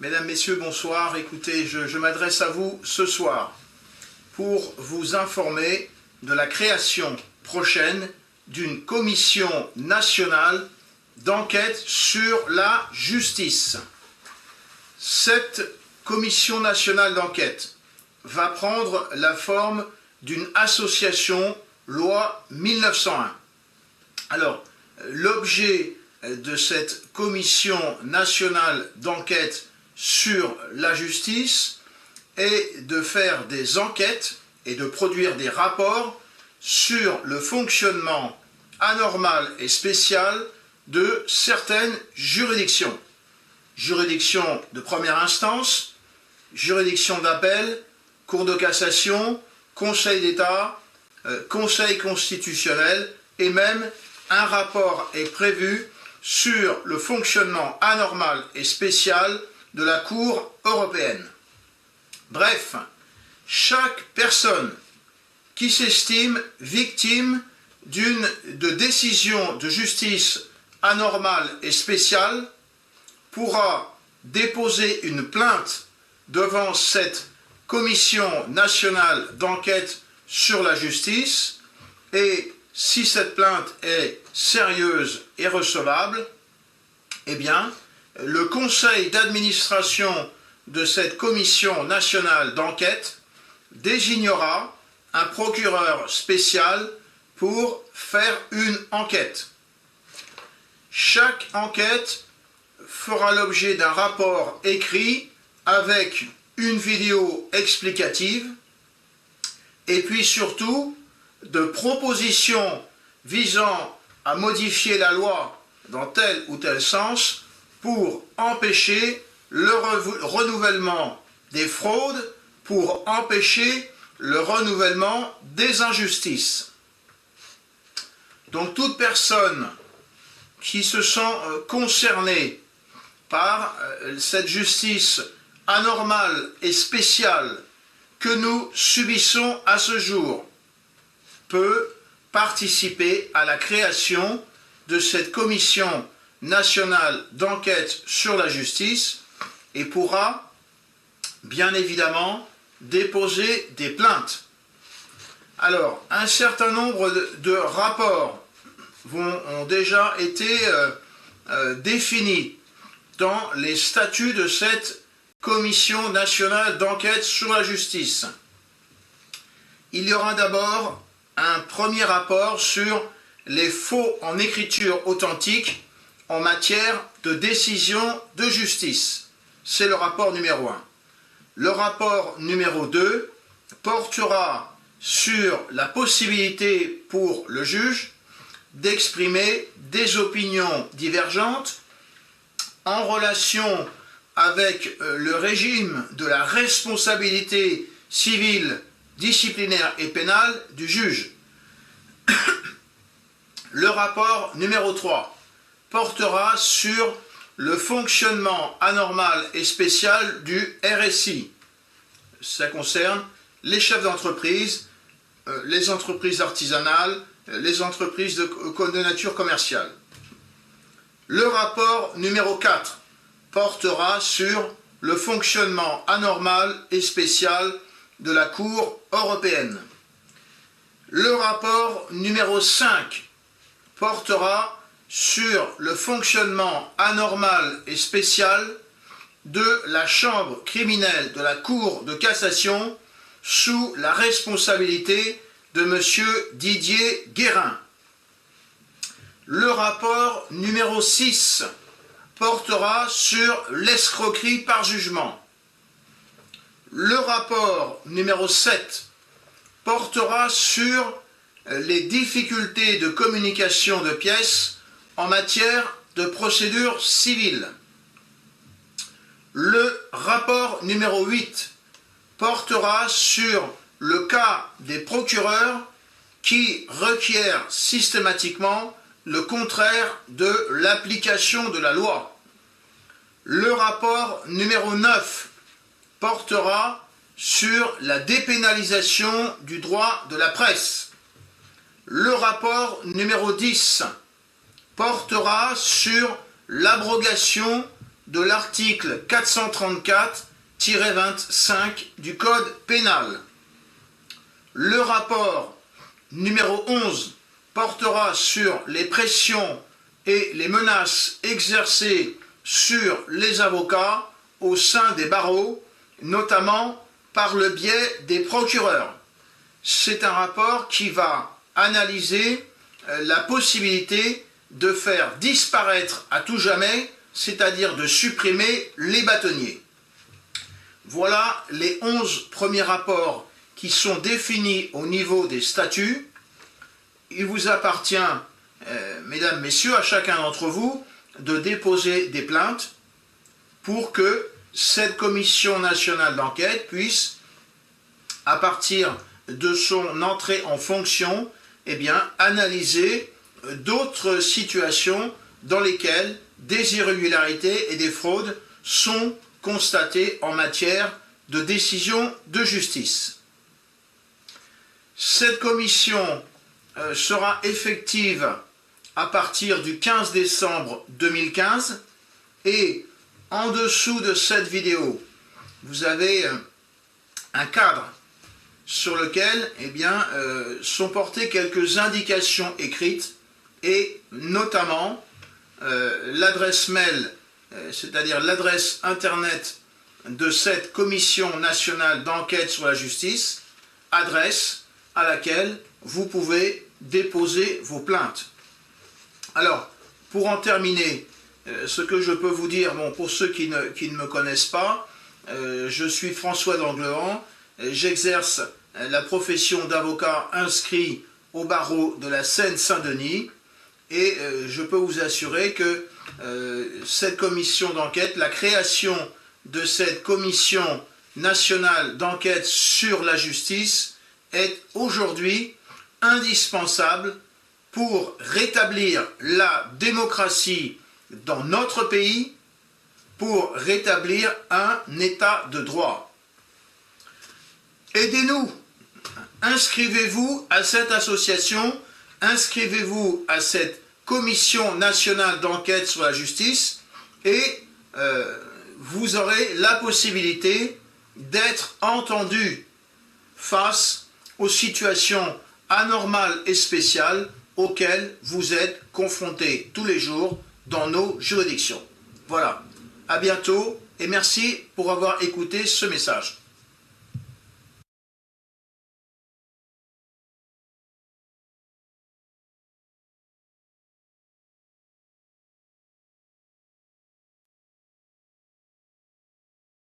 Mesdames, Messieurs, bonsoir. Écoutez, je m'adresse à vous ce soir pour vous informer de la création prochaine d'une commission nationale d'enquête sur la justice. Cette commission nationale d'enquête va prendre la forme d'une association loi 1901. Alors, l'objet de cette commission nationale d'enquête sur la justice est de faire des enquêtes et de produire des rapports sur le fonctionnement anormal et spécial de certaines juridictions. Juridictions de première instance, juridictions d'appel, Cour de cassation, Conseil d'État, Conseil constitutionnel et même un rapport est prévu sur le fonctionnement anormal et spécial de la Cour européenne. Bref, chaque personne qui s'estime victime de décision de justice anormale et spéciale pourra déposer une plainte devant cette commission nationale d'enquête sur la justice et si cette plainte est sérieuse et recevable, eh bien, le conseil d'administration de cette commission nationale d'enquête désignera un procureur spécial pour faire une enquête. Chaque enquête fera l'objet d'un rapport écrit avec une vidéo explicative et puis surtout de propositions visant à modifier la loi dans tel ou tel sens pour empêcher le renouvellement des fraudes, pour empêcher le renouvellement des injustices. Donc toute personne qui se sent concernée par cette justice anormale et spéciale que nous subissons à ce jour peut participer à la création de cette commission nationale d'enquête sur la justice et pourra bien évidemment déposer des plaintes. Alors, un certain nombre de rapports ont déjà été définis dans les statuts de cette commission nationale d'enquête sur la justice. Il y aura d'abord un premier rapport sur les faux en écriture authentique en matière de décision de justice. C'est le rapport numéro 1. Le rapport numéro 2 portera sur la possibilité pour le juge d'exprimer des opinions divergentes en relation avec le régime de la responsabilité civile, disciplinaire et pénale du juge. Le rapport numéro 3 portera sur le fonctionnement anormal et spécial du RSI. Ça concerne les chefs d'entreprise, les entreprises artisanales, les entreprises de nature commerciale. Le rapport numéro 4 portera sur le fonctionnement anormal et spécial de la Cour européenne. Le rapport numéro 5 portera sur le fonctionnement anormal et spécial de la chambre criminelle de la Cour de cassation sous la responsabilité de M. Didier Guérin. Le rapport numéro 6 portera sur l'escroquerie par jugement. Le rapport numéro 7 portera sur les difficultés de communication de pièces en matière de procédure civile. Le rapport numéro 8 portera sur le cas des procureurs qui requièrent systématiquement le contraire de l'application de la loi. Le rapport numéro 9 portera sur la dépénalisation du droit de la presse. Le rapport numéro 10 portera sur l'abrogation de l'article 434-25 du Code pénal. Le rapport numéro 11 portera sur les pressions et les menaces exercées sur les avocats au sein des barreaux, notamment par le biais des procureurs. C'est un rapport qui va analyser la possibilité de faire disparaître à tout jamais, c'est-à-dire de supprimer les bâtonniers. Voilà les 11 premiers rapports qui sont définis au niveau des statuts. Il vous appartient, mesdames, messieurs, à chacun d'entre vous, de déposer des plaintes pour que cette commission nationale d'enquête puisse, à partir de son entrée en fonction, eh bien, analyser d'autres situations dans lesquelles des irrégularités et des fraudes sont constatées en matière de décision de justice. Cette commission sera effective à partir du 15 décembre 2015 et en dessous de cette vidéo, vous avez un cadre sur lequel eh bien, sont portées quelques indications écrites et notamment l'adresse mail, c'est-à-dire l'adresse internet de cette commission nationale d'enquête sur la justice, adresse à laquelle vous pouvez déposer vos plaintes. Alors, pour en terminer, ce que je peux vous dire, bon, pour ceux qui ne me connaissent pas, je suis François d'Anglehan, j'exerce la profession d'avocat inscrit au barreau de la Seine-Saint-Denis et je peux vous assurer que cette commission d'enquête, la création de cette commission nationale d'enquête sur la justice est aujourd'hui indispensable pour rétablir la démocratie dans notre pays, pour rétablir un état de droit. Aidez-nous, inscrivez-vous à cette association, inscrivez-vous à cette commission nationale d'enquête sur la justice et vous aurez la possibilité d'être entendu face aux situations anormales et spéciales auxquelles vous êtes confrontés tous les jours dans nos juridictions. Voilà, à bientôt et merci pour avoir écouté ce message.